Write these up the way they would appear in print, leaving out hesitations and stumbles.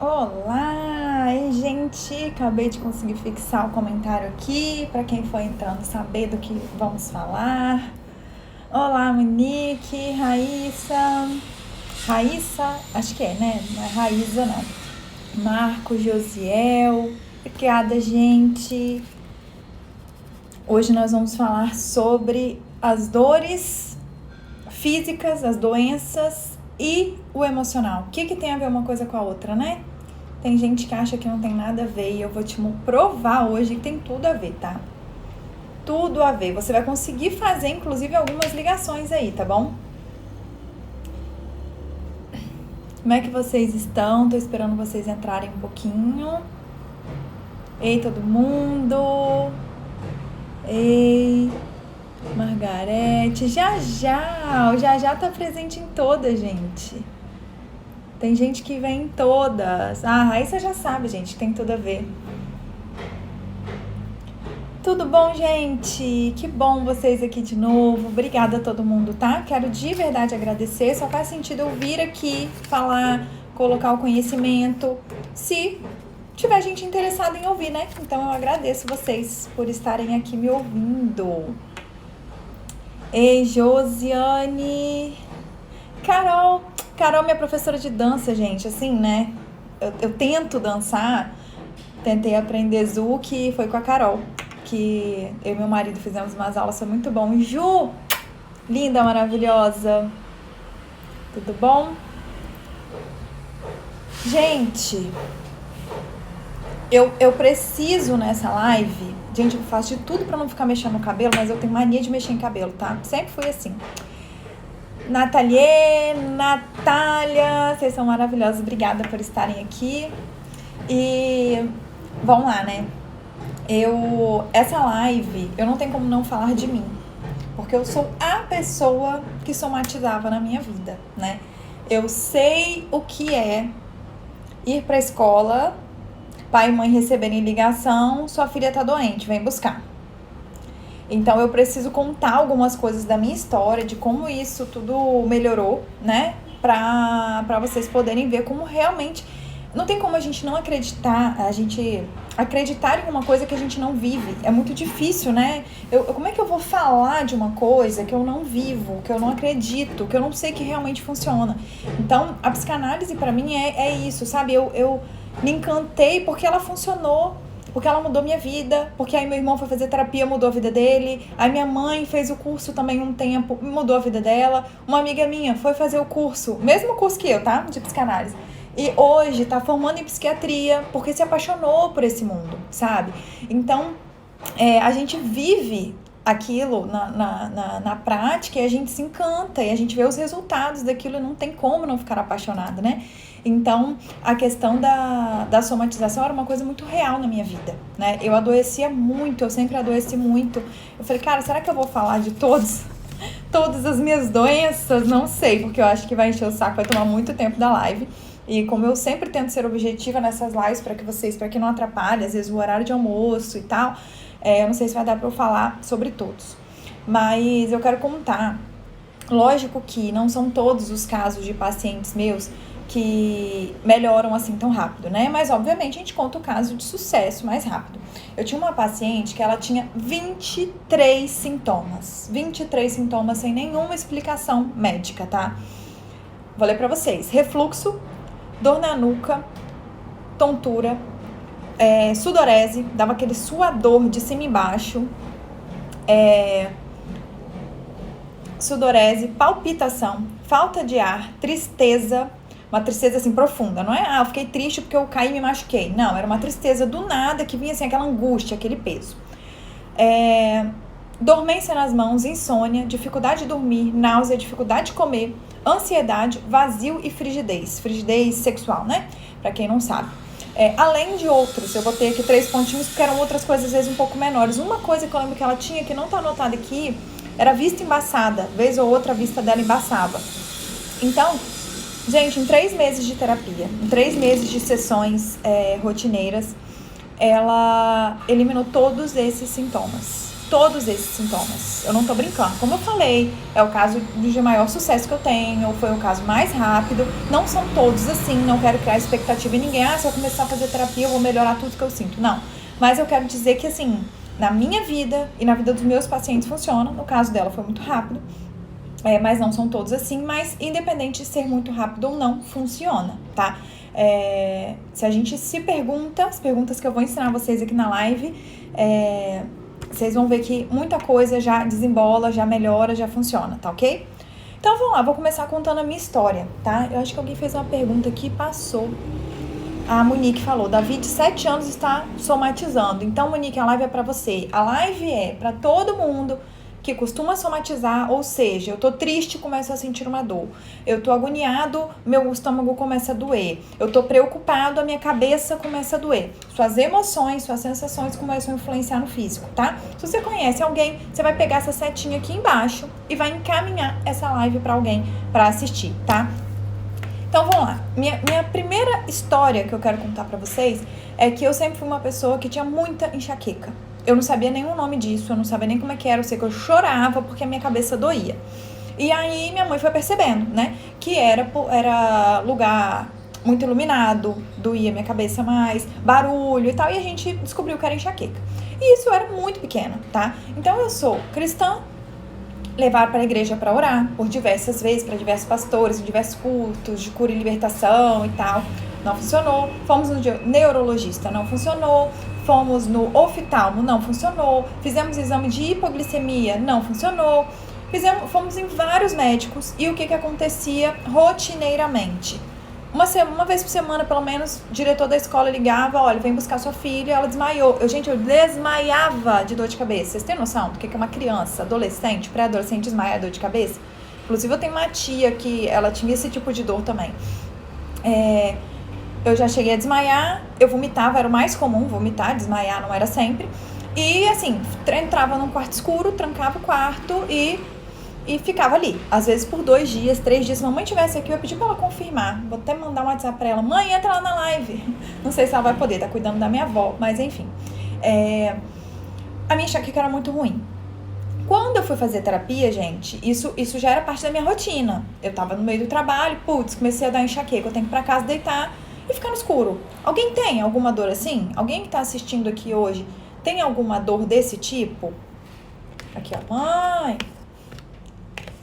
Olá, ei, gente, acabei de conseguir fixar o comentário aqui para quem for entrando saber do que vamos falar. Olá, Monique, Raíssa, acho que é, né? Não é Raíssa, não. Marco, Josiel, obrigada, gente. Hoje nós vamos falar sobre as dores físicas, as doenças e o emocional. O que tem a ver uma coisa com a outra, né? Tem gente que acha que não tem nada a ver e eu vou te provar hoje que tem tudo a ver, tá? Tudo a ver. Você vai conseguir fazer, inclusive, algumas ligações aí, tá bom? Como é que vocês estão? Tô esperando vocês entrarem um pouquinho. Ei, todo mundo! Ei, Margarete! O Já tá presente em todas, gente. Tem gente que vem em todas. Aí você já sabe, gente, tem tudo a ver. Tudo bom, gente? Que bom vocês aqui de novo. Obrigada a todo mundo, tá? Quero de verdade agradecer. Só faz sentido eu vir aqui falar, colocar o conhecimento, se tiver gente interessada em ouvir, né? Então eu agradeço vocês por estarem aqui me ouvindo. Ei, Josiane. Carol, minha professora de dança, gente, assim, né? Eu tento dançar, tentei aprender Zouk, foi com a Carol, que eu e meu marido fizemos umas aulas, foi muito bom. Ju, linda, maravilhosa, tudo bom? Gente, eu preciso nessa live, gente, eu faço de tudo pra não ficar mexendo no cabelo, mas eu tenho mania de mexer em cabelo, tá? Sempre fui assim. Natália, vocês são maravilhosos, obrigada por estarem aqui. E vamos lá, né? Essa live, eu não tenho como não falar de mim, porque eu sou a pessoa que somatizava na minha vida, né? Eu sei o que é ir pra escola, pai e mãe receberem ligação, sua filha tá doente, vem buscar. Então eu preciso contar algumas coisas da minha história, de como isso tudo melhorou, né? Pra vocês poderem ver como realmente... Não tem como a gente não acreditar, acreditar em uma coisa que a gente não vive. É muito difícil, né? Como é que eu vou falar de uma coisa que eu não vivo, que eu não acredito, que eu não sei que realmente funciona? Então, a psicanálise pra mim é isso, sabe? Eu me encantei porque ela funcionou. Porque ela mudou minha vida, porque aí meu irmão foi fazer terapia, mudou a vida dele. Aí minha mãe fez o curso também um tempo, mudou a vida dela. Uma amiga minha foi fazer o curso, mesmo curso que eu, tá? De psicanálise. E hoje tá formando em psiquiatria, porque se apaixonou por esse mundo, sabe? Então, a gente vive aquilo na prática e a gente se encanta. E a gente vê os resultados daquilo e não tem como não ficar apaixonado, né? Então, a questão da somatização era uma coisa muito real na minha vida, né? Eu adoecia muito, eu sempre adoeci muito. Eu falei, cara, será que eu vou falar de todas as minhas doenças? Não sei, porque eu acho que vai encher o saco, vai tomar muito tempo da live. E como eu sempre tento ser objetiva nessas lives para que não atrapalhe, às vezes o horário de almoço e tal, eu não sei se vai dar para eu falar sobre todos. Mas eu quero contar, lógico que não são todos os casos de pacientes meus que melhoram assim tão rápido, né? Mas, obviamente, a gente conta o caso de sucesso mais rápido. Eu tinha uma paciente que ela tinha 23 sintomas. 23 sintomas sem nenhuma explicação médica, tá? Vou ler pra vocês. Refluxo, dor na nuca, tontura, sudorese, dava aquele suador de cima e embaixo, sudorese, palpitação, falta de ar, tristeza, uma tristeza assim profunda, não é? Eu fiquei triste porque eu caí e me machuquei. Não, era uma tristeza do nada que vinha assim, aquela angústia, aquele peso. Dormência nas mãos, insônia, dificuldade de dormir, náusea, dificuldade de comer, ansiedade, vazio e frigidez. Frigidez sexual, né? Pra quem não sabe. Além de outros, eu botei aqui 3 pontinhos porque eram outras coisas às vezes um pouco menores. Uma coisa que eu lembro que ela tinha, que não tá anotada aqui, era a vista embaçada. Vez ou outra a vista dela embaçava. Então, gente, em 3 meses de terapia, em 3 meses de sessões rotineiras, ela eliminou todos esses sintomas. todos esses sintomas. Eu não tô brincando. Como eu falei, é o caso de maior sucesso que eu tenho, foi o caso mais rápido. Não são todos assim, não quero criar expectativa em ninguém. Se eu começar a fazer terapia, eu vou melhorar tudo que eu sinto. Não. Mas eu quero dizer que, assim, na minha vida e na vida dos meus pacientes funciona. No caso dela foi muito rápido. Mas não são todos assim, mas independente de ser muito rápido ou não, funciona, tá? Se a gente se pergunta, as perguntas que eu vou ensinar vocês aqui na live, vocês vão ver que muita coisa já desembola, já melhora, já funciona, tá ok? Então vamos lá, vou começar contando a minha história, tá? Eu acho que alguém fez uma pergunta aqui e passou. A Monique falou, Davi de 7 anos está somatizando. Então, Monique, a live é pra você. A live é pra todo mundo que costuma somatizar, ou seja, eu tô triste, começo a sentir uma dor. Eu tô agoniado, meu estômago começa a doer. Eu tô preocupado, a minha cabeça começa a doer. Suas emoções, suas sensações começam a influenciar no físico, tá? Se você conhece alguém, você vai pegar essa setinha aqui embaixo e vai encaminhar essa live pra alguém pra assistir, tá? Então, vamos lá. Minha primeira história que eu quero contar pra vocês é que eu sempre fui uma pessoa que tinha muita enxaqueca. Eu não sabia nenhum nome disso, eu não sabia nem como é que era, eu sei que eu chorava porque a minha cabeça doía. E aí minha mãe foi percebendo, né, que era lugar muito iluminado, doía minha cabeça mais, barulho e tal, e a gente descobriu que era enxaqueca. E isso eu era muito pequena, tá? Então eu sou cristã, levaram para a igreja para orar por diversas vezes, para diversos pastores, em diversos cultos de cura e libertação e tal. Não funcionou. Fomos no neurologista, não funcionou. Fomos no oftalmo, não funcionou. Fizemos exame de hipoglicemia, não funcionou. Fomos em vários médicos e o que acontecia rotineiramente? Uma vez por semana, pelo menos, o diretor da escola ligava, olha, vem buscar sua filha, ela desmaiou. Eu desmaiava de dor de cabeça. Vocês têm noção do que é uma criança, adolescente, pré-adolescente desmaiar de dor de cabeça? Inclusive, eu tenho uma tia que ela tinha esse tipo de dor também. Eu já cheguei a desmaiar, eu vomitava, era o mais comum, vomitar, desmaiar não era sempre. E assim, entrava num quarto escuro, trancava o quarto e ficava ali. Às vezes por 2 dias, 3 dias. Se a mamãe estivesse aqui, eu ia pedir pra ela confirmar. Vou até mandar um WhatsApp pra ela. Mãe, entra lá na live. Não sei se ela vai poder, tá cuidando da minha avó, mas enfim. A minha enxaqueca era muito ruim. Quando eu fui fazer terapia, gente, isso já era parte da minha rotina. Eu tava no meio do trabalho, comecei a dar enxaqueca. Eu tenho que ir pra casa deitar e ficar no escuro. Alguém tem alguma dor assim? Alguém que tá assistindo aqui hoje tem alguma dor desse tipo? Aqui, ó. Mãe,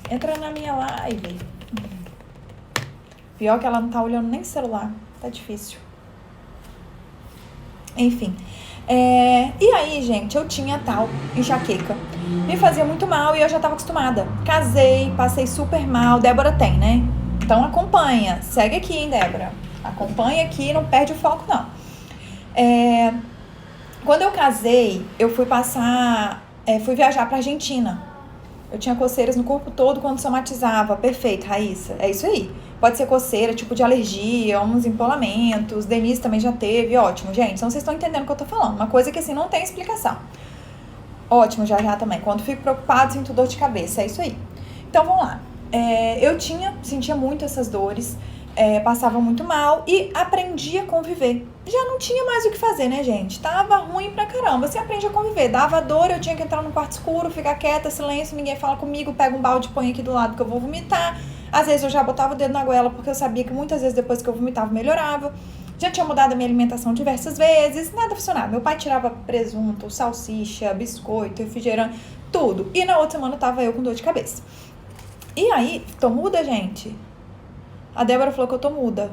entra na minha live. Pior que ela não tá olhando nem celular. Tá difícil. Enfim. E aí, gente, eu tinha tal enxaqueca. Me fazia muito mal e eu já tava acostumada. Casei, passei super mal. Débora tem, né? Então acompanha. Segue aqui, hein, Débora? Acompanha aqui, não perde o foco, não. Quando eu casei, eu fui viajar pra Argentina. Eu tinha coceiras no corpo todo quando somatizava. Perfeito, Raíssa. É isso aí. Pode ser coceira, tipo de alergia, uns empolamentos. Denise também já teve. Ótimo, gente. Então vocês estão entendendo o que eu tô falando. Uma coisa que assim não tem explicação. Ótimo, já também. Quando fico preocupado, sinto dor de cabeça. É isso aí. Então vamos lá. Eu sentia muito essas dores. Passava muito mal e aprendi a conviver. Já não tinha mais o que fazer, né, gente? Tava ruim pra caramba. Você aprende a conviver. Dava dor, eu tinha que entrar num quarto escuro, ficar quieta, silêncio, ninguém fala comigo, pega um balde e põe aqui do lado que eu vou vomitar. Às vezes eu já botava o dedo na goela porque eu sabia que muitas vezes depois que eu vomitava melhorava. Já tinha mudado a minha alimentação diversas vezes, nada funcionava. Meu pai tirava presunto, salsicha, biscoito, refrigerante, tudo. E na outra semana tava eu com dor de cabeça. E aí, tô muda, gente? A Débora falou que eu tô muda.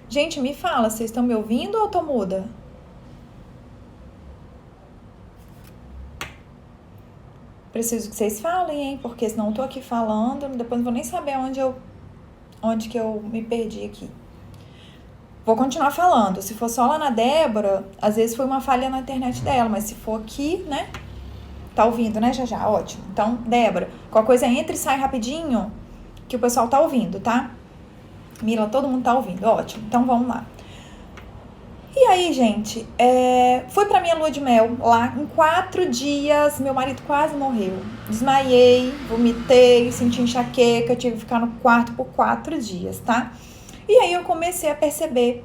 Gente, me fala, vocês estão me ouvindo ou eu tô muda? Preciso que vocês falem, hein? Porque senão eu tô aqui falando, depois não vou nem saber onde que eu me perdi aqui. Vou continuar falando. Se for só lá na Débora, às vezes foi uma falha na internet dela, mas se for aqui, né? Tá ouvindo, né, já? Ótimo. Então, Débora, qualquer coisa entra e sai rapidinho, que o pessoal tá ouvindo, tá? Mila, todo mundo tá ouvindo, ótimo. Então, vamos lá. E aí, gente, fui pra minha lua de mel lá, em 4 dias, meu marido quase morreu. Desmaiei, vomitei, senti enxaqueca, tive que ficar no quarto por 4 dias, tá? E aí eu comecei a perceber,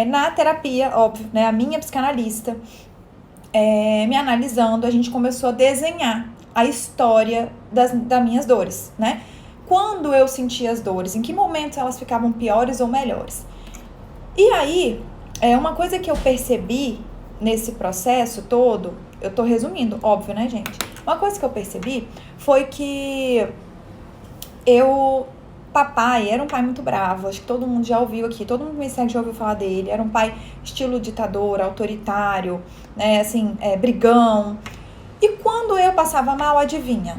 na terapia, óbvio, né, a minha psicanalista, me analisando, a gente começou a desenhar a história das minhas dores, né? Quando eu sentia as dores, em que momentos elas ficavam piores ou melhores. E aí, uma coisa que eu percebi nesse processo todo, eu tô resumindo, óbvio, né, gente? Uma coisa que eu percebi foi que papai era um pai muito bravo, acho que todo mundo já ouviu aqui, todo mundo me segue já ouviu falar dele, era um pai estilo ditador, autoritário, né, assim, brigão. E quando eu passava mal, adivinha?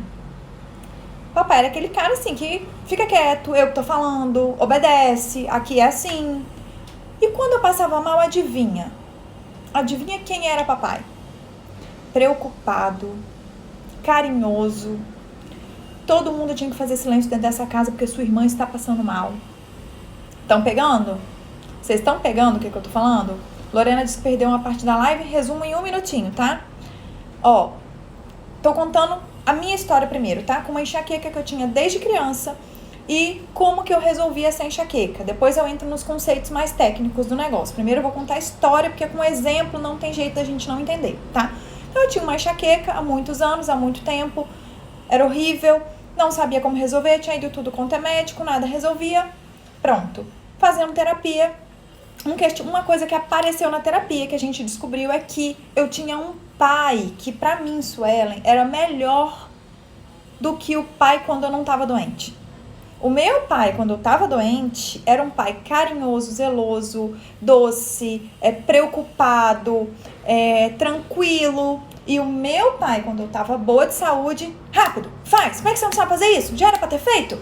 Papai era aquele cara assim, que fica quieto, eu que tô falando, obedece, aqui é assim. E quando eu passava mal, adivinha? Adivinha quem era papai? Preocupado, carinhoso. Todo mundo tinha que fazer silêncio dentro dessa casa porque sua irmã está passando mal. Estão pegando? Vocês estão pegando o que eu tô falando? Lorena disse que perdeu uma parte da live. Resumo em 1 minutinho, tá? Ó, tô contando a minha história primeiro, tá? Com uma enxaqueca que eu tinha desde criança e como que eu resolvi essa enxaqueca. Depois eu entro nos conceitos mais técnicos do negócio. Primeiro eu vou contar a história, porque com exemplo não tem jeito da gente não entender, tá? Então eu tinha uma enxaqueca há muitos anos, há muito tempo. Era horrível. Não sabia como resolver, tinha ido tudo quanto é médico, nada resolvia. Pronto. Fazendo terapia. Uma coisa que apareceu na terapia que a gente descobriu é que eu tinha um pai que, pra mim, Suelen, era melhor do que o pai quando eu não estava doente. O meu pai, quando eu estava doente, era um pai carinhoso, zeloso, doce, preocupado, tranquilo. E o meu pai, quando eu tava boa de saúde, rápido, faz, como é que você não sabe fazer isso? Já era pra ter feito?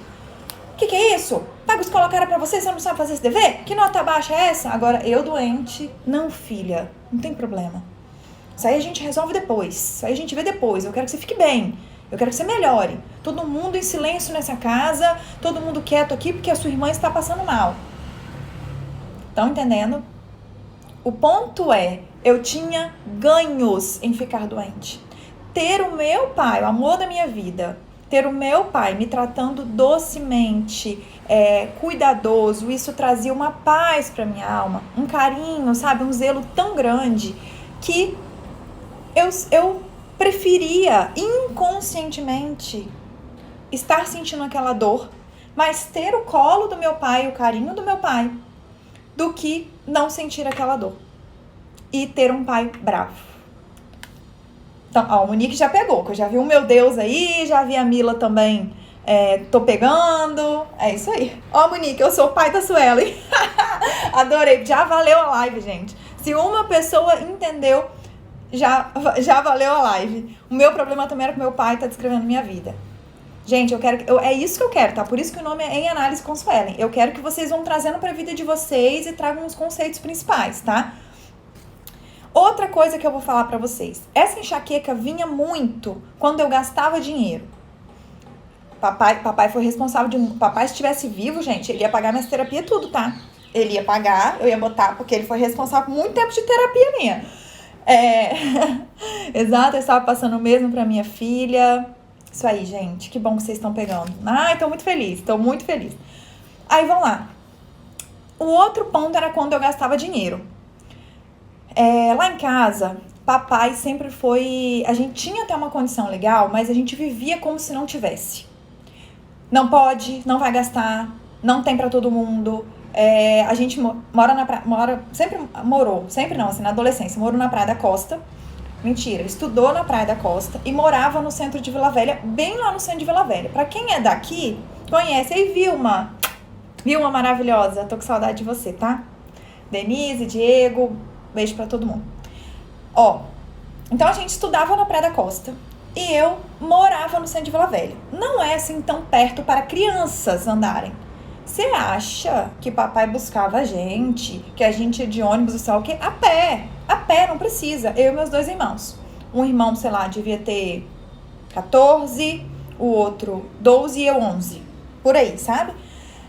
Que é isso? Paga escola cara pra você não sabe fazer esse dever? Que nota baixa é essa? Agora, eu doente, não, filha, não tem problema. Isso aí a gente resolve depois, isso aí a gente vê depois, eu quero que você fique bem, eu quero que você melhore. Todo mundo em silêncio nessa casa, todo mundo quieto aqui porque a sua irmã está passando mal. Estão entendendo? O ponto é, eu tinha ganhos em ficar doente. Ter o meu pai, o amor da minha vida, ter o meu pai me tratando docemente, cuidadoso, isso trazia uma paz para minha alma, um carinho, sabe, um zelo tão grande que eu preferia inconscientemente estar sentindo aquela dor, mas ter o colo do meu pai, o carinho do meu pai, do que não sentir aquela dor. E ter um pai bravo. Então, ó, o Monique já pegou, que eu já vi o meu Deus aí, já vi a Mila também, tô pegando. É isso aí. Ó, Monique, eu sou o pai da Suelen. Adorei, já valeu a live, gente. Se uma pessoa entendeu, já valeu a live. O meu problema também era que meu pai tá descrevendo minha vida. Gente, é isso que eu quero, tá? Por isso que o nome é Em Análise com Suelen. Eu quero que vocês vão trazendo pra vida de vocês e tragam os conceitos principais, tá? Outra coisa que eu vou falar pra vocês. Essa enxaqueca vinha muito quando eu gastava dinheiro. Papai foi responsável Papai, se estivesse vivo, gente, ele ia pagar minhas terapias tudo, tá? Ele ia pagar, eu ia botar, porque ele foi responsável por muito tempo de terapia minha. Exato, eu estava passando o mesmo pra minha filha. Isso aí, gente, que bom que vocês estão pegando. Ai, tô muito feliz. Aí, vamos lá. O outro ponto era quando eu gastava dinheiro. Lá em casa, papai sempre foi... A gente tinha até uma condição legal, mas a gente vivia como se não tivesse. Não pode, não vai gastar, não tem pra todo mundo. A gente mora na praia... Sempre não, assim, na adolescência. Morou na Praia da Costa. Mentira, estudou na Praia da Costa e morava no centro de Vila Velha, bem lá no centro de Vila Velha. Pra quem é daqui, conhece. Aí, Vilma maravilhosa, tô com saudade de você, tá? Denise, Diego, beijo pra todo mundo. Ó, então a gente estudava na Praia da Costa e eu morava no centro de Vila Velha. Não é assim tão perto para crianças andarem. Você acha que papai buscava a gente, que a gente ia de ônibus e sei lá o quê? A pé, não precisa. Eu e meus 2 irmãos. Um irmão, sei lá, devia ter 14, o outro 12 e eu 11. Por aí, sabe?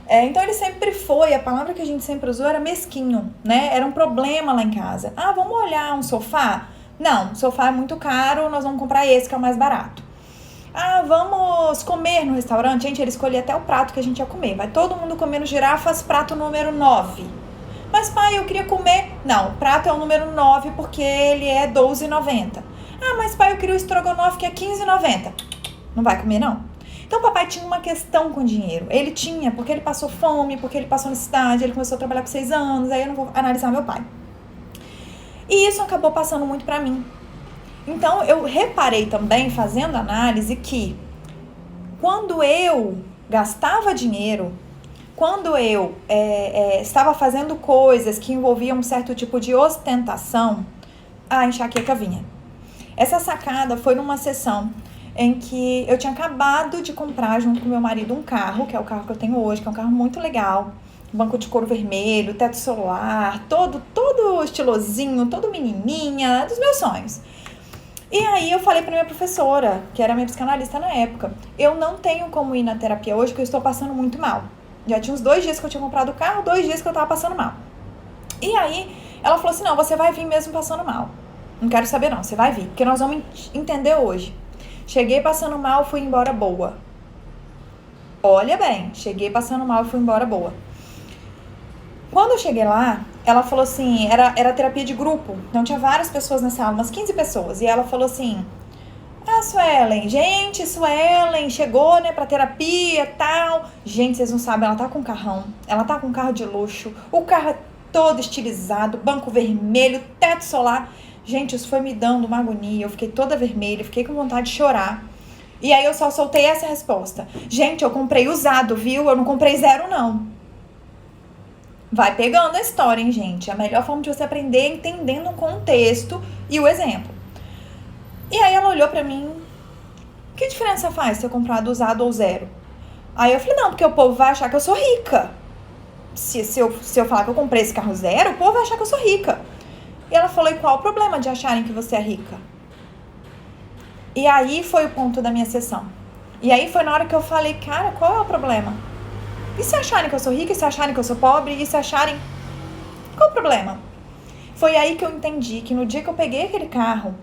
Então ele sempre foi, a palavra que a gente sempre usou era mesquinho, né? Era um problema lá em casa. Ah, vamos olhar um sofá? Não, o sofá é muito caro, nós vamos comprar esse que é o mais barato. Ah, vamos comer no restaurante? Gente, ele escolhia até o prato que a gente ia comer. Vai todo mundo comendo girafas, prato número 9. Mas pai, eu queria comer. Não, prato é o número 9 porque ele é R$12,90. Ah, mas pai, eu queria o estrogonofe que é R$15,90. Não vai comer não. Então papai tinha uma questão com dinheiro. Ele tinha, porque ele passou fome, porque ele passou necessidade, ele começou a trabalhar com 6 anos, aí eu não vou analisar meu pai. E isso acabou passando muito pra mim. Então eu reparei também, fazendo análise, que quando eu gastava dinheiro, quando eu estava fazendo coisas que envolviam um certo tipo de ostentação, a enxaqueca vinha. Essa sacada foi numa sessão em que eu tinha acabado de comprar junto com meu marido um carro, que é o carro que eu tenho hoje, que é um carro muito legal, banco de couro vermelho, teto solar, todo estilosinho, todo menininha, dos meus sonhos. E aí eu falei pra minha professora, que era minha psicanalista na época, eu não tenho como ir na terapia hoje porque eu estou passando muito mal. Já tinha uns 2 dias que eu tinha comprado o carro, 2 dias que eu tava passando mal. E aí ela falou assim, não, você vai vir mesmo passando mal. Não quero saber não, você vai vir, porque nós vamos entender hoje. Cheguei passando mal, fui embora boa. Olha bem, cheguei passando mal e fui embora boa. Quando eu cheguei lá, ela falou assim, era terapia de grupo, então tinha várias pessoas nessa aula, umas 15 pessoas, e ela falou assim, Suelen, gente, Suelen chegou, né, pra terapia e tal. Gente, vocês não sabem, ela tá com um carrão, ela tá com um carro de luxo, o carro é todo estilizado, banco vermelho, teto solar. Gente, isso foi me dando uma agonia, eu fiquei toda vermelha, fiquei com vontade de chorar. E aí eu só soltei essa resposta. Gente, eu comprei usado, viu? Eu não comprei zero, não. Vai pegando a história, hein, gente? A melhor forma de você aprender é entendendo o contexto e o exemplo. E aí ela olhou pra mim, que diferença faz se eu comprar do usado ou zero? Aí eu falei, não, porque o povo vai achar que eu sou rica. Se eu falar que eu comprei esse carro zero, o povo vai achar que eu sou rica. E ela falou, e qual o problema de acharem que você é rica? E aí foi o ponto da minha sessão. E aí foi na hora que eu falei, cara, qual é o problema? E se acharem que eu sou rica? E se acharem que eu sou pobre? E se acharem... Qual o problema? Foi aí que eu entendi que no dia que eu peguei aquele carro,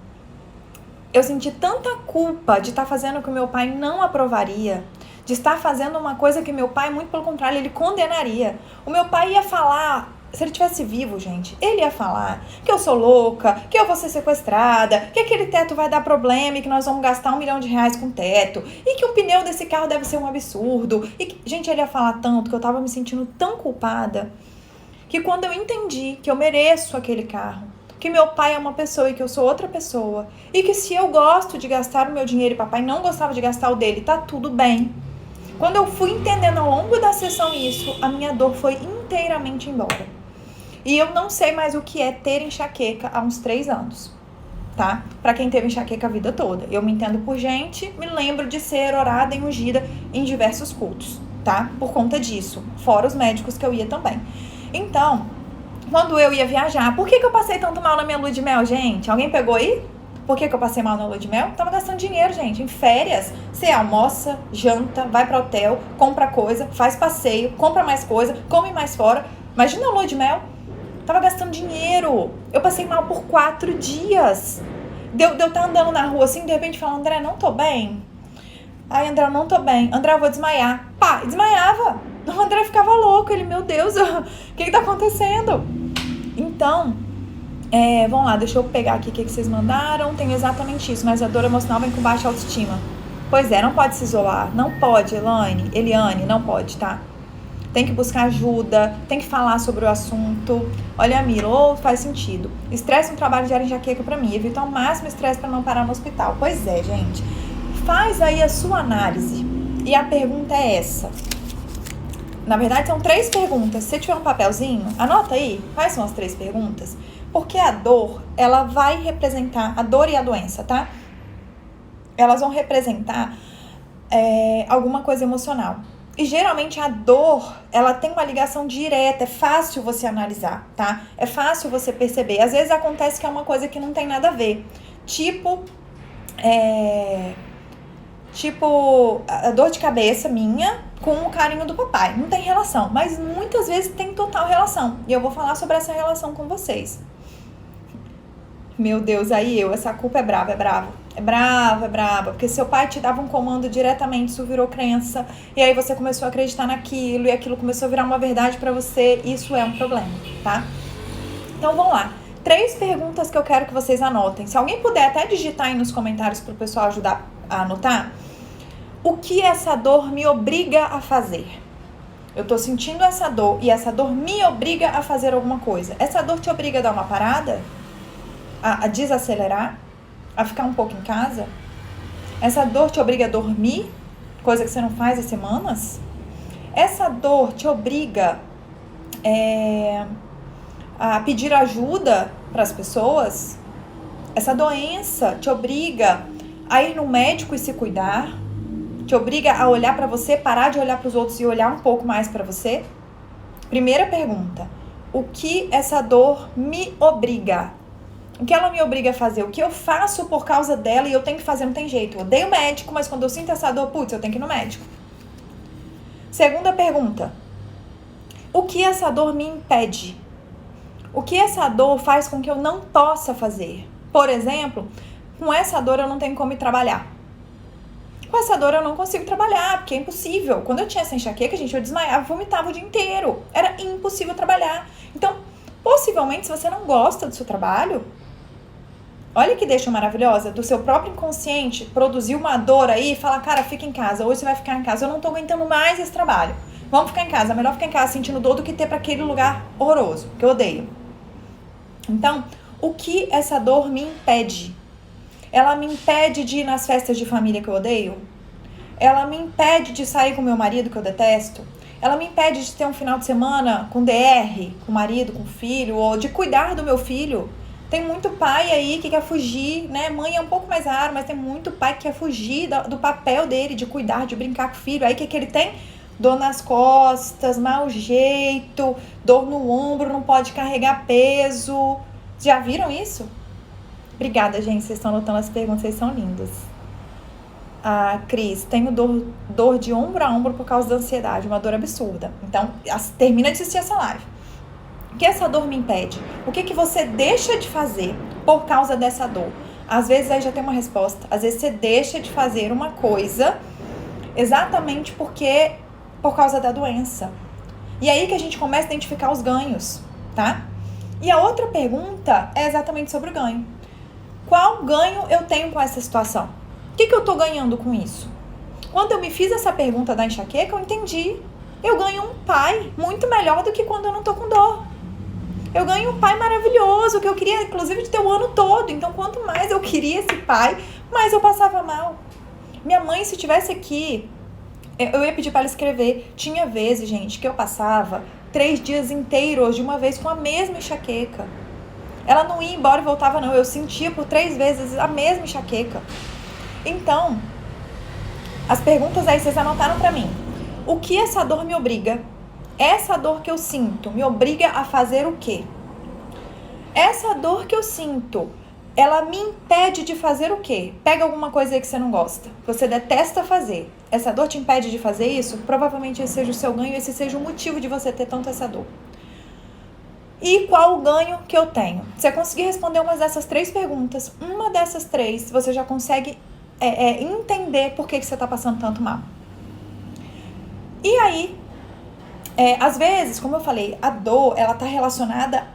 eu senti tanta culpa de estar fazendo o que o meu pai não aprovaria, de estar fazendo uma coisa que meu pai, muito pelo contrário, ele condenaria. O meu pai ia falar, se ele tivesse vivo, gente, ele ia falar que eu sou louca, que eu vou ser sequestrada, que aquele teto vai dar problema e que nós vamos gastar R$1 milhão com teto, e que o pneu desse carro deve ser um absurdo. E que, gente, ele ia falar tanto que eu tava me sentindo tão culpada, que quando eu entendi que eu mereço aquele carro, que meu pai é uma pessoa e que eu sou outra pessoa, e que se eu gosto de gastar o meu dinheiro e papai não gostava de gastar o dele, tá tudo bem. Quando eu fui entendendo ao longo da sessão isso, a minha dor foi inteiramente embora. E eu não sei mais o que é ter enxaqueca há uns 3 anos, tá? Pra quem teve enxaqueca a vida toda. Eu me entendo por gente, me lembro de ser orada e ungida em diversos cultos, tá? Por conta disso, fora os médicos que eu ia também. Então, quando eu ia viajar, por que eu passei tanto mal na minha lua de mel, gente? Alguém pegou aí? Por que eu passei mal na lua de mel? Tava gastando dinheiro, gente. Em férias, você almoça, janta, vai pra hotel, compra coisa, faz passeio, compra mais coisa, come mais fora. Imagina a lua de mel. Tava gastando dinheiro. Eu passei mal por 4 dias. Deu estar andando na rua assim, de repente falando, André, não tô bem. Ai, André, eu não tô bem. André, eu vou desmaiar. Pá, desmaiava. O André ficava louco. Ele, meu Deus, o que tá acontecendo? Então, vamos lá, deixa eu pegar aqui o que vocês mandaram. Tem exatamente isso, mas a dor emocional vem com baixa autoestima. Pois é, não pode se isolar. Não pode, Eliane, não pode, tá? Tem que buscar ajuda, tem que falar sobre o assunto. Olha, Milo, faz sentido. Estresse no trabalho gera enxaqueca pra mim. Evita ao máximo estresse pra não parar no hospital. Pois é, gente. Faz aí a sua análise. E a pergunta é essa. Na verdade, são 3 perguntas. Se você tiver um papelzinho, anota aí quais são as 3 perguntas. Porque a dor, ela vai representar, a dor e a doença, tá? Elas vão representar alguma coisa emocional. E geralmente a dor, ela tem uma ligação direta, é fácil você analisar, tá? É fácil você perceber. Às vezes acontece que é uma coisa que não tem nada a ver. Tipo a dor de cabeça minha com o carinho do papai. Não tem relação, mas muitas vezes tem total relação. E eu vou falar sobre essa relação com vocês. Meu Deus, aí essa culpa é brava, É brava, porque seu pai te dava um comando diretamente, isso virou crença, e aí você começou a acreditar naquilo, e aquilo começou a virar uma verdade pra você, isso é um problema, tá? Então vamos lá. 3 perguntas que eu quero que vocês anotem. Se alguém puder até digitar aí nos comentários pro pessoal ajudar a anotar. O que essa dor me obriga a fazer? Eu tô sentindo essa dor e essa dor me obriga a fazer alguma coisa. Essa dor te obriga a dar uma parada? A desacelerar? A ficar um pouco em casa? Essa dor te obriga a dormir? Coisa que você não faz há semanas? Essa dor te obriga a pedir ajuda para as pessoas? Essa doença te obriga a ir no médico e se cuidar? Te obriga a olhar para você, parar de olhar para os outros e olhar um pouco mais para você? Primeira pergunta. O que essa dor me obriga? O que ela me obriga a fazer? O que eu faço por causa dela e eu tenho que fazer, não tem jeito. Eu odeio médico, mas quando eu sinto essa dor, putz, eu tenho que ir no médico. Segunda pergunta. O que essa dor me impede? O que essa dor faz com que eu não possa fazer? Por exemplo, com essa dor eu não tenho como ir trabalhar. Com essa dor eu não consigo trabalhar, porque é impossível. Quando eu tinha essa enxaqueca, gente, eu desmaiava, vomitava o dia inteiro. Era impossível trabalhar. Então, possivelmente, se você não gosta do seu trabalho, olha que deixa maravilhosa, do seu próprio inconsciente produzir uma dor aí e falar, cara, fica em casa, hoje você vai ficar em casa, eu não tô aguentando mais esse trabalho. Vamos ficar em casa, melhor ficar em casa sentindo dor do que ter pra aquele lugar horroroso, que eu odeio. Então, o que essa dor me impede? Ela me impede de ir nas festas de família que eu odeio? Ela me impede de sair com meu marido que eu detesto? Ela me impede de ter um final de semana com DR, com o marido, com o filho, ou de cuidar do meu filho? Tem muito pai aí que quer fugir, né? Mãe é um pouco mais raro, mas tem muito pai que quer fugir do papel dele, de cuidar, de brincar com o filho. Aí o que ele tem? Dor nas costas, mau jeito, dor no ombro, não pode carregar peso. Já viram isso? Obrigada, gente. Vocês estão anotando as perguntas, vocês são lindos. Cris, tenho dor de ombro a ombro por causa da ansiedade, uma dor absurda. Então, termina de assistir essa live. O que essa dor me impede? O que você deixa de fazer por causa dessa dor? Às vezes aí já tem uma resposta. Às vezes você deixa de fazer uma coisa exatamente por causa da doença. E aí que a gente começa a identificar os ganhos, tá? E a outra pergunta é exatamente sobre o ganho. Qual ganho eu tenho com essa situação? O que eu tô ganhando com isso? Quando eu me fiz essa pergunta da enxaqueca, eu entendi. Eu ganho um pai muito melhor do que quando eu não tô com dor. Eu ganho um pai maravilhoso, que eu queria, inclusive, de ter o ano todo. Então, quanto mais eu queria esse pai, mais eu passava mal. Minha mãe, se estivesse aqui, eu ia pedir para ela escrever. Tinha vezes, gente, que eu passava 3 dias inteiros de uma vez com a mesma enxaqueca. Ela não ia embora e voltava, não. Eu sentia por 3 vezes a mesma enxaqueca. Então, as perguntas aí vocês anotaram pra mim. O que essa dor me obriga? Essa dor que eu sinto me obriga a fazer o quê? Essa dor que eu sinto, ela me impede de fazer o quê? Pega alguma coisa aí que você não gosta, que você detesta fazer. Essa dor te impede de fazer isso? Provavelmente esse seja o seu ganho, esse seja o motivo de você ter tanto essa dor. E qual o ganho que eu tenho? Se você conseguir responder uma dessas 3 perguntas, uma dessas 3, você já consegue entender por que você está passando tanto mal. E aí, às vezes, como eu falei, a dor, ela está relacionada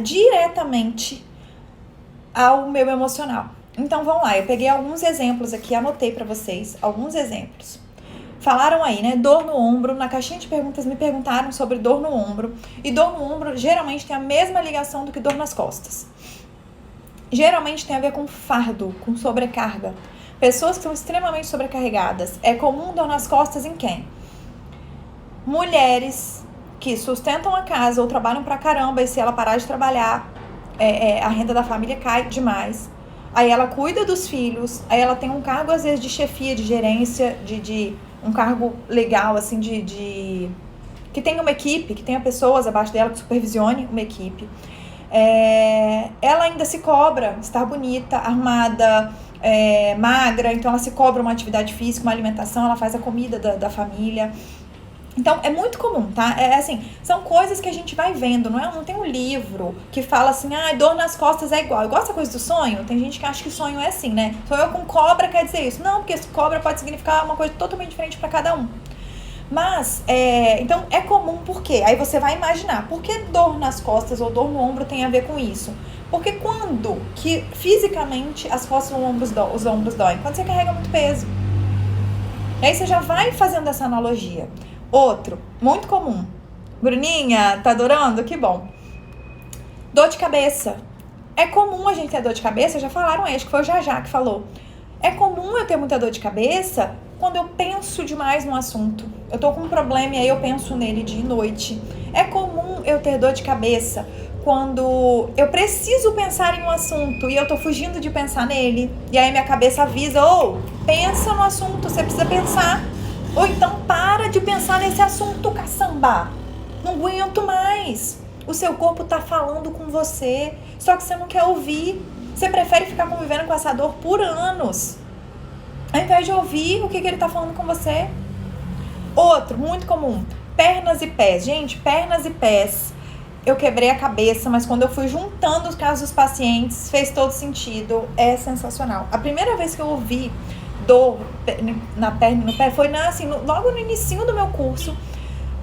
diretamente ao meu emocional. Então, vamos lá, eu peguei alguns exemplos aqui, anotei para vocês alguns exemplos. Falaram aí, né, dor no ombro, na caixinha de perguntas me perguntaram sobre dor no ombro, e dor no ombro geralmente tem a mesma ligação do que dor nas costas. Geralmente tem a ver com fardo, com sobrecarga. Pessoas que são extremamente sobrecarregadas. É comum dor nas costas em quem? Mulheres que sustentam a casa ou trabalham pra caramba, e se ela parar de trabalhar, a renda da família cai demais. Aí ela cuida dos filhos, aí ela tem um cargo às vezes de chefia, de gerência, de um cargo legal, assim, que tenha uma equipe, que tenha pessoas abaixo dela que supervisione uma equipe. Ela ainda se cobra estar bonita, arrumada, magra, então ela se cobra uma atividade física, uma alimentação, ela faz a comida da família. Então, é muito comum, tá? É assim, são coisas que a gente vai vendo, não tem um livro que fala assim, dor nas costas é igual. Igual essa coisa do sonho, tem gente que acha que sonho é assim, né? Sonhou com cobra quer dizer isso. Não, porque cobra pode significar uma coisa totalmente diferente para cada um. Mas, então, é comum por quê? Aí você vai imaginar, por que dor nas costas ou dor no ombro tem a ver com isso? Porque quando que fisicamente as costas ou os ombros doem? Quando você carrega muito peso. E aí você já vai fazendo essa analogia. Outro, muito comum. Bruninha, tá adorando? Que bom. Dor de cabeça. É comum a gente ter dor de cabeça, já falaram aí, acho que foi o Jajá que falou. É comum eu ter muita dor de cabeça quando eu penso demais no assunto. Eu tô com um problema e aí eu penso nele dia e noite. É comum eu ter dor de cabeça quando eu preciso pensar em um assunto e eu tô fugindo de pensar nele. E aí minha cabeça avisa, pensa no assunto, você precisa pensar. Ou então para de pensar nesse assunto, caçamba. Não aguento mais. O seu corpo tá falando com você, só que você não quer ouvir. Você prefere ficar convivendo com essa dor por anos, ao invés de ouvir o que ele tá falando com você. Outro, muito comum, pernas e pés. Gente, pernas e pés, eu quebrei a cabeça, mas quando eu fui juntando os casos dos pacientes, fez todo sentido, é sensacional. A primeira vez que eu ouvi dor na perna e no pé foi logo no inicinho do meu curso,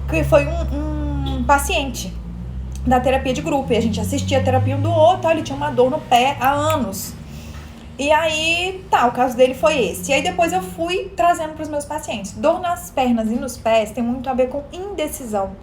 que foi um paciente da terapia de grupo, e a gente assistia a terapia um do outro, ele tinha uma dor no pé há anos. E aí, o caso dele foi esse. E aí depois eu fui trazendo para os meus pacientes. Dor nas pernas e nos pés tem muito a ver com indecisão.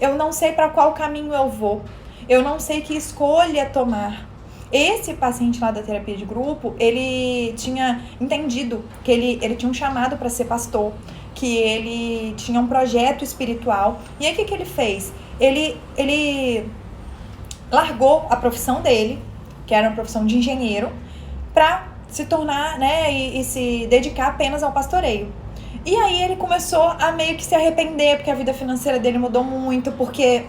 Eu não sei para qual caminho eu vou. Eu não sei que escolha tomar. Esse paciente lá da terapia de grupo, ele tinha entendido que ele tinha um chamado para ser pastor, que ele tinha um projeto espiritual. E aí o que ele fez? Ele largou a profissão dele, que era uma profissão de engenheiro, para se tornar, e se dedicar apenas ao pastoreio. E aí ele começou a meio que se arrepender, porque a vida financeira dele mudou muito, porque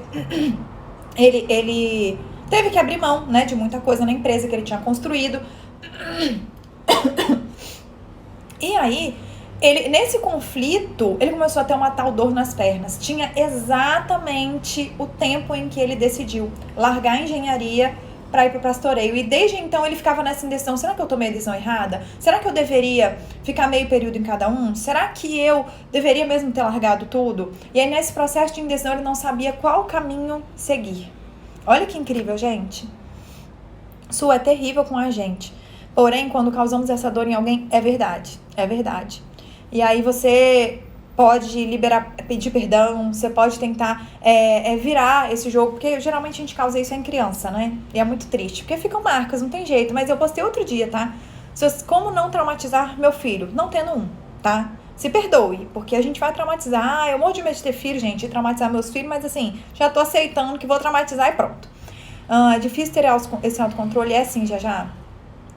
ele teve que abrir mão, de muita coisa na empresa que ele tinha construído. E aí, nesse conflito, ele começou a ter uma tal dor nas pernas. Tinha exatamente o tempo em que ele decidiu largar a engenharia para ir para o pastoreio. E desde então ele ficava nessa indecisão. Será que eu tomei a decisão errada? Será que eu deveria ficar meio período em cada um? Será que eu deveria mesmo ter largado tudo? E aí nesse processo de indecisão ele não sabia qual caminho seguir. Olha que incrível, gente. Isso é terrível com a gente. Porém, quando causamos essa dor em alguém, é verdade. É verdade. E aí você pode pedir perdão, você pode tentar virar esse jogo, porque geralmente a gente causa isso em criança, né? E é muito triste, porque ficam marcas, não tem jeito. Mas eu postei outro dia, tá? Como não traumatizar meu filho? Não tendo um, tá? Se perdoe, porque a gente vai traumatizar. Eu morro de medo de ter filho, gente, de traumatizar meus filhos, mas assim, já tô aceitando que vou traumatizar e pronto. É difícil ter esse autocontrole, é assim, já.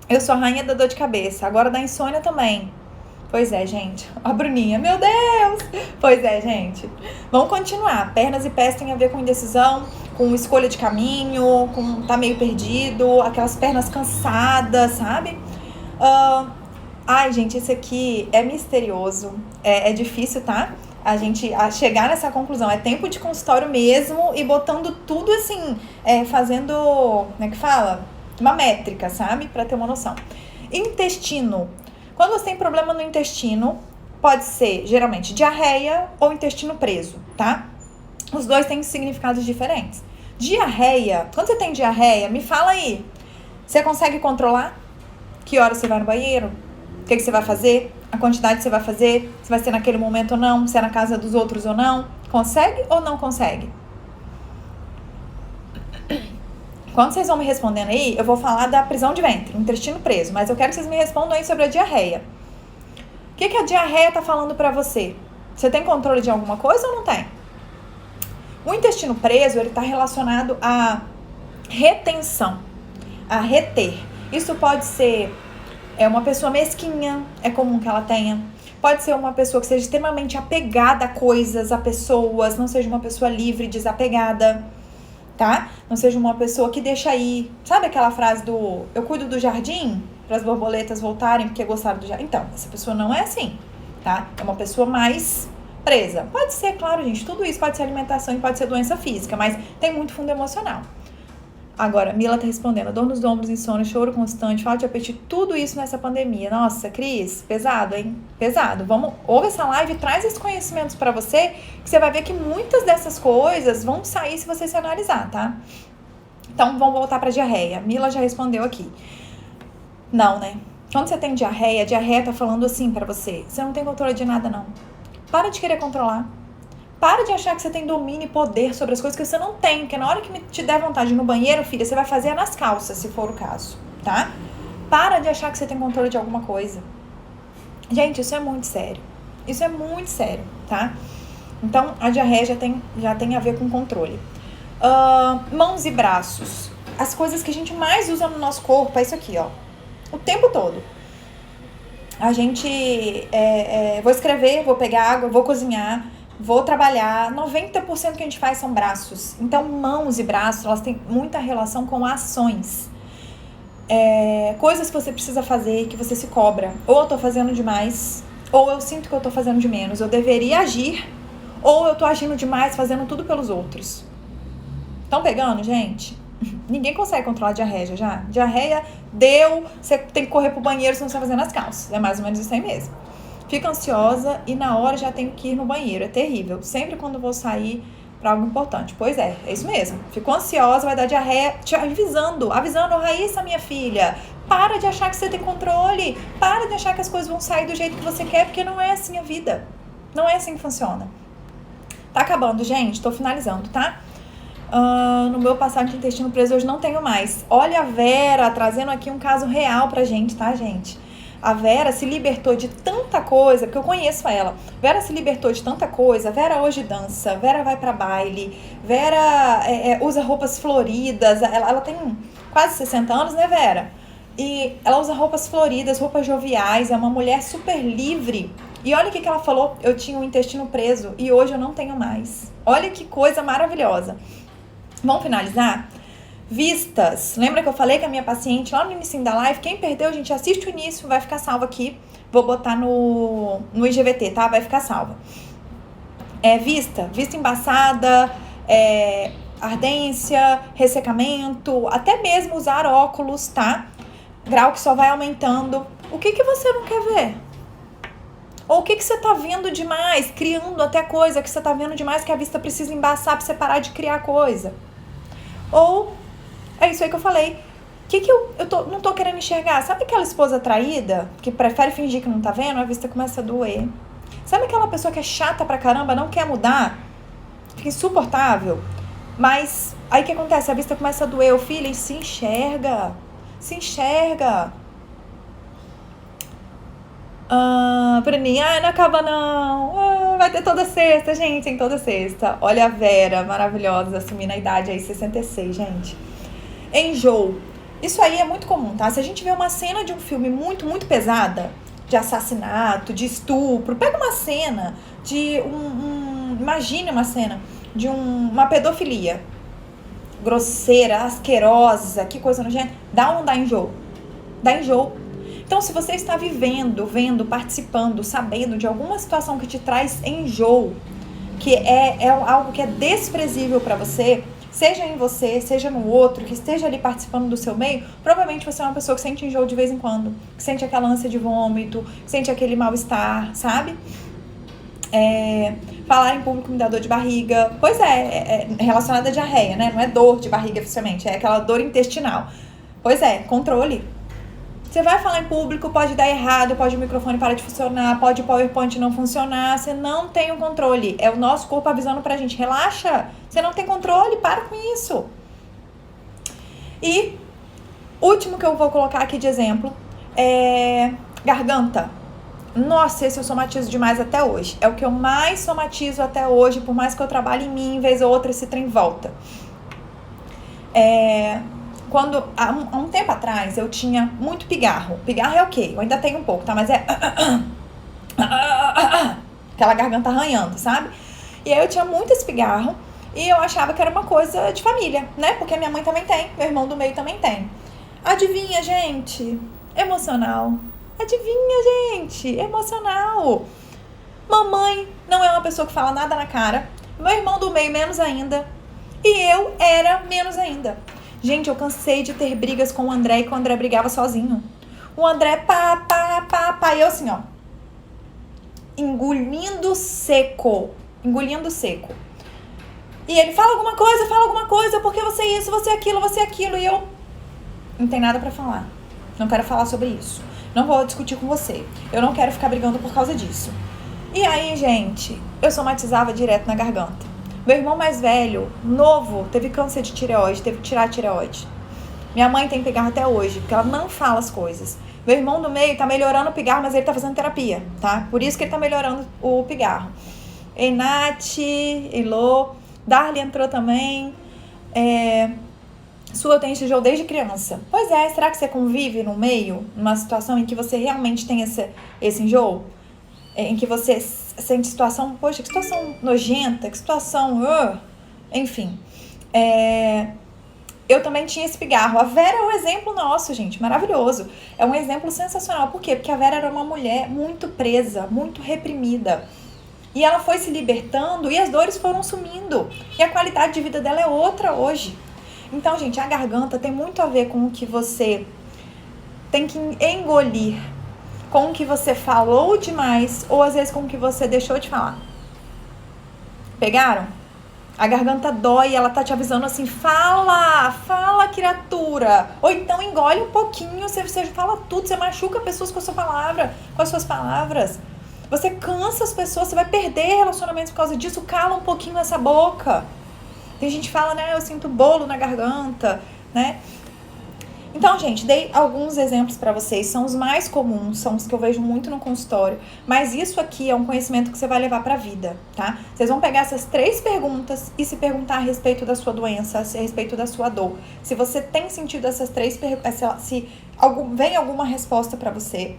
Eu sou a rainha da dor de cabeça, agora da insônia também. Pois é, gente. A Bruninha, meu Deus! Pois é, gente. Vamos continuar. Pernas e pés tem a ver com indecisão, com escolha de caminho, com tá meio perdido, aquelas pernas cansadas, sabe? Ai, gente, esse aqui é misterioso. É difícil, tá? A gente chegar nessa conclusão. É tempo de consultório mesmo e botando tudo assim, fazendo, como é que fala? Uma métrica, sabe? Pra ter uma noção. Intestino. Quando você tem problema no intestino, pode ser, geralmente, diarreia ou intestino preso, tá? Os dois têm significados diferentes. Diarreia, quando você tem diarreia, me fala aí. Você consegue controlar? Que hora você vai no banheiro? O que você vai fazer? A quantidade que você vai fazer? Se vai ser naquele momento ou não? Se é na casa dos outros ou não? Consegue ou não consegue? Quando vocês vão me respondendo aí, eu vou falar da prisão de ventre, intestino preso, mas eu quero que vocês me respondam aí sobre a diarreia. O que a diarreia tá falando pra você? Você tem controle de alguma coisa ou não tem? O intestino preso, ele tá relacionado à retenção, a reter. Isso pode ser uma pessoa mesquinha, é comum que ela tenha. Pode ser uma pessoa que seja extremamente apegada a coisas, a pessoas, não seja uma pessoa livre, desapegada. Tá? Não seja uma pessoa que deixa aí. Sabe aquela frase do eu cuido do jardim para as borboletas voltarem porque gostaram do jardim? Então, essa pessoa não é assim, tá? É uma pessoa mais presa. Pode ser, claro, gente, tudo isso pode ser alimentação e pode ser doença física, mas tem muito fundo emocional. Agora, Mila tá respondendo, dor nos ombros, insônia, choro constante, falta de apetite, tudo isso nessa pandemia. Nossa, Cris, pesado, hein? Pesado. Ouve essa live e traz esses conhecimentos pra você, que você vai ver que muitas dessas coisas vão sair se você se analisar, tá? Então, vamos voltar pra diarreia. Mila já respondeu aqui. Não, né? Quando você tem diarreia, a diarreia tá falando assim pra você, você não tem controle de nada, não. Para de querer controlar. Para de achar que você tem domínio e poder sobre as coisas que você não tem, porque na hora que te der vontade de ir no banheiro, filha, você vai fazer nas calças, se for o caso, tá? Para de achar que você tem controle de alguma coisa. Gente, isso é muito sério. Isso é muito sério, tá? Então, a diarreia já tem a ver com controle. Mãos e braços. As coisas que a gente mais usa no nosso corpo é isso aqui, ó. O tempo todo. A gente... vou escrever, vou pegar água, vou cozinhar... Vou trabalhar, 90% que a gente faz são braços. Então, mãos e braços, elas têm muita relação com ações. Coisas que você precisa fazer, que você se cobra. Ou eu tô fazendo demais, ou eu sinto que eu tô fazendo de menos. Eu deveria agir, ou eu tô agindo demais, fazendo tudo pelos outros. Estão pegando, gente? Ninguém consegue controlar a diarreia já. Diarreia deu, você tem que correr pro banheiro, senão você vai fazer nas calças. É mais ou menos isso aí mesmo. Fico ansiosa e na hora já tenho que ir no banheiro. É terrível. Sempre quando vou sair pra algo importante. Pois é isso mesmo. Fico ansiosa, vai dar diarreia, te avisando, Raíssa, minha filha, para de achar que você tem controle. Para de achar que as coisas vão sair do jeito que você quer, porque não é assim a vida. Não é assim que funciona. Tá acabando, gente. Tô finalizando, tá? No meu passagem de intestino preso hoje não tenho mais. Olha a Vera trazendo aqui um caso real pra gente, tá, gente? A Vera se libertou de tanta coisa, porque eu conheço ela. Vera se libertou de tanta coisa. Vera hoje dança, Vera vai pra baile, Vera usa roupas floridas. Ela tem quase 60 anos, né, Vera? E ela usa roupas floridas, roupas joviais, é uma mulher super livre. E olha o que ela falou, eu tinha um intestino preso e hoje eu não tenho mais. Olha que coisa maravilhosa. Vamos finalizar? Vistas. Lembra que eu falei que a minha paciente lá no início da live, quem perdeu, gente, assiste o início, vai ficar salvo aqui. Vou botar no IGVT, tá? Vai ficar salva. Vista embaçada, ardência, ressecamento, até mesmo usar óculos, tá? Grau que só vai aumentando. O que você não quer ver? Ou o que você tá vendo demais, criando até coisa que você tá vendo demais que a vista precisa embaçar pra você parar de criar coisa? Ou... é isso aí que eu falei. Não tô querendo enxergar? Sabe aquela esposa traída que prefere fingir que não tá vendo? A vista começa a doer. Sabe aquela pessoa que é chata pra caramba, não quer mudar? Fica insuportável. Mas aí o que acontece? A vista começa a doer. O filho se enxerga. Se enxerga. Bruninha, não acaba não. Vai ter toda sexta, gente. Tem toda sexta. Olha a Vera, maravilhosa, assumindo a idade aí, 66, gente. Enjoo. Isso aí é muito comum, tá? Se a gente vê uma cena de um filme muito, muito pesada, de assassinato, de estupro, pega uma cena de imagine uma cena de uma pedofilia grosseira, asquerosa, que coisa nojenta, dá enjoo. Dá enjoo. Então, se você está vivendo, vendo, participando, sabendo de alguma situação que te traz enjoo, que é algo que é desprezível para você, seja em você, seja no outro, que esteja ali participando do seu meio, provavelmente você é uma pessoa que sente enjoo de vez em quando, que sente aquela ânsia de vômito, que sente aquele mal-estar, sabe? Falar em público me dá dor de barriga. Pois é relacionada à diarreia, né? Não é dor de barriga oficialmente, é aquela dor intestinal. Pois é, controle. Você vai falar em público, pode dar errado, pode o microfone parar de funcionar, pode o PowerPoint não funcionar, você não tem o controle. É o nosso corpo avisando pra gente, relaxa, você não tem controle, para com isso. E último que eu vou colocar aqui de exemplo é garganta. Nossa, esse eu somatizo demais até hoje. É o que eu mais somatizo até hoje, por mais que eu trabalhe em mim, vez ou outra esse trem volta. Quando, há um tempo atrás, eu tinha muito pigarro. Pigarro é o quê? Eu ainda tenho um pouco, tá? Mas é... aquela garganta arranhando, sabe? E aí eu tinha muito esse pigarro e eu achava que era uma coisa de família, né? Porque minha mãe também tem, meu irmão do meio também tem. Adivinha, gente? Emocional. Adivinha, gente? Emocional. Mamãe não é uma pessoa que fala nada na cara. Meu irmão do meio, menos ainda. E eu era menos ainda. Gente, eu cansei de ter brigas com o André e que o André brigava sozinho. O André, pá, e eu assim, ó. Engolindo seco. E ele fala alguma coisa, porque você isso, você aquilo. E eu não tem nada pra falar. Não quero falar sobre isso. Não vou discutir com você. Eu não quero ficar brigando por causa disso. E aí, gente, eu somatizava direto na garganta. Meu irmão mais velho, novo, teve câncer de tireoide, teve que tirar a tireoide. Minha mãe tem pigarro até hoje, porque ela não fala as coisas. Meu irmão do meio tá melhorando o pigarro, mas ele tá fazendo terapia, tá? Por isso que ele tá melhorando o pigarro. Enate, Elô, Darly entrou também. Sua tem esse jogo desde criança. Pois é, será que você convive no meio, numa situação em que você realmente tem esse enjoo? Em que você sente situação, poxa, que situação nojenta, que situação, enfim. Eu também tinha esse pigarro. A Vera é um exemplo nosso, gente, maravilhoso. É um exemplo sensacional. Por quê? Porque a Vera era uma mulher muito presa, muito reprimida. E ela foi se libertando e as dores foram sumindo. E a qualidade de vida dela é outra hoje. Então, gente, a garganta tem muito a ver com o que você tem que engolir, com o que você falou demais ou às vezes com o que você deixou de falar. Pegaram? A garganta dói, ela tá te avisando assim, fala, criatura. Ou então engole um pouquinho, você fala tudo, você machuca pessoas com a sua palavra, com as suas palavras. Você cansa as pessoas, você vai perder relacionamentos por causa disso, cala um pouquinho essa boca. Tem gente que fala, né, eu sinto bolo na garganta, né? Então, gente, dei alguns exemplos para vocês, são os mais comuns, são os que eu vejo muito no consultório, mas isso aqui é um conhecimento que você vai levar para a vida, tá? Vocês vão pegar essas 3 perguntas e se perguntar a respeito da sua doença, a respeito da sua dor. Se você tem sentido essas 3 perguntas, se vem alguma resposta para você.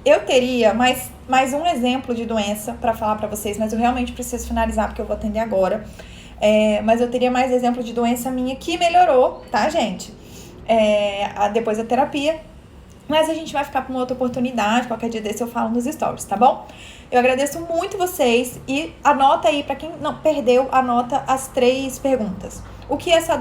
Eu teria mais um exemplo de doença para falar para vocês, mas eu realmente preciso finalizar porque eu vou atender agora. Mas eu teria mais exemplo de doença minha que melhorou, tá, gente? Depois da terapia. Mas a gente vai ficar para uma outra oportunidade. Qualquer dia desse eu falo nos stories, tá bom? Eu agradeço muito vocês e anota aí, para quem não perdeu, anota as 3 perguntas. O que essa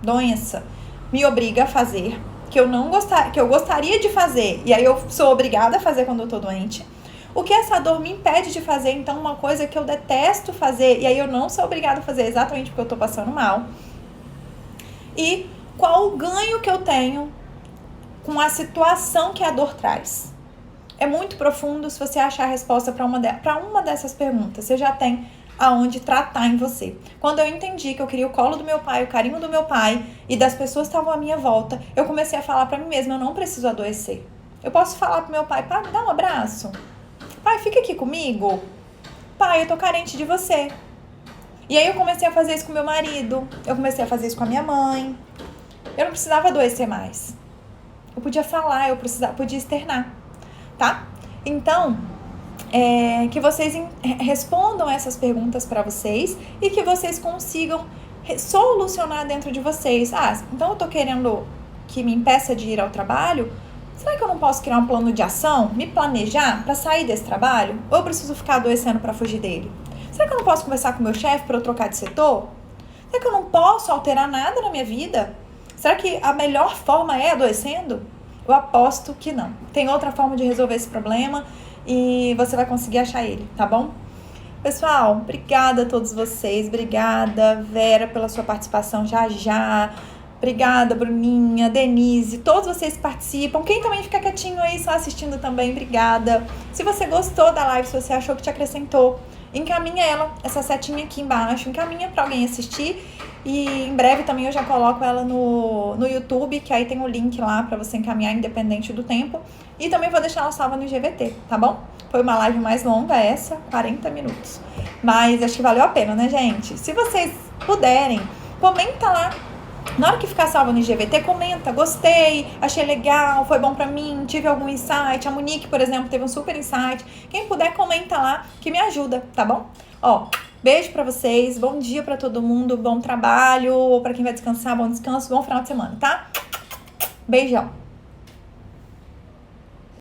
doença me obriga a fazer, que eu gostaria de fazer, e aí eu sou obrigada a fazer quando eu tô doente. O que essa dor me impede de fazer, então, uma coisa que eu detesto fazer, e aí eu não sou obrigada a fazer exatamente porque eu tô passando mal. E qual o ganho que eu tenho com a situação que a dor traz? É muito profundo. Se você achar a resposta para uma dessas perguntas, você já tem aonde tratar em você. Quando eu entendi que eu queria o colo do meu pai, o carinho do meu pai e das pessoas que estavam à minha volta, eu comecei a falar para mim mesma, eu não preciso adoecer. Eu posso falar pro meu pai, pai, me dá um abraço. Pai, fica aqui comigo. Pai, eu tô carente de você. E aí eu comecei a fazer isso com meu marido, eu comecei a fazer isso com a minha mãe. Eu não precisava adoecer mais. Eu podia falar, podia externar, tá? Então, que vocês respondam essas perguntas para vocês e que vocês consigam solucionar dentro de vocês. Então eu tô querendo que me impeça de ir ao trabalho. Será que eu não posso criar um plano de ação, me planejar para sair desse trabalho? Ou eu preciso ficar adoecendo para fugir dele? Será que eu não posso conversar com o meu chefe para eu trocar de setor? Será que eu não posso alterar nada na minha vida? Será que a melhor forma é adoecendo? Eu aposto que não. Tem outra forma de resolver esse problema e você vai conseguir achar ele, tá bom? Pessoal, obrigada a todos vocês. Obrigada, Vera, pela sua participação já. Obrigada, Bruninha, Denise, todos vocês que participam. Quem também fica quietinho aí, só assistindo também, obrigada. Se você gostou da live, se você achou que te acrescentou, encaminha essa setinha aqui embaixo, encaminha para alguém assistir. E em breve também eu já coloco ela no YouTube, que aí tem o link lá para você encaminhar independente do tempo. E também vou deixar ela salva no IGVT, tá bom? Foi uma live mais longa essa, 40 minutos. Mas acho que valeu a pena, né, gente? Se vocês puderem, comenta lá. Na hora que ficar salva no IGVT, comenta, gostei, achei legal, foi bom pra mim, tive algum insight. A Monique, por exemplo, teve um super insight. Quem puder, comenta lá, que me ajuda, tá bom? Beijo pra vocês, bom dia pra todo mundo, bom trabalho, ou pra quem vai descansar, bom descanso, bom final de semana, tá? Beijão!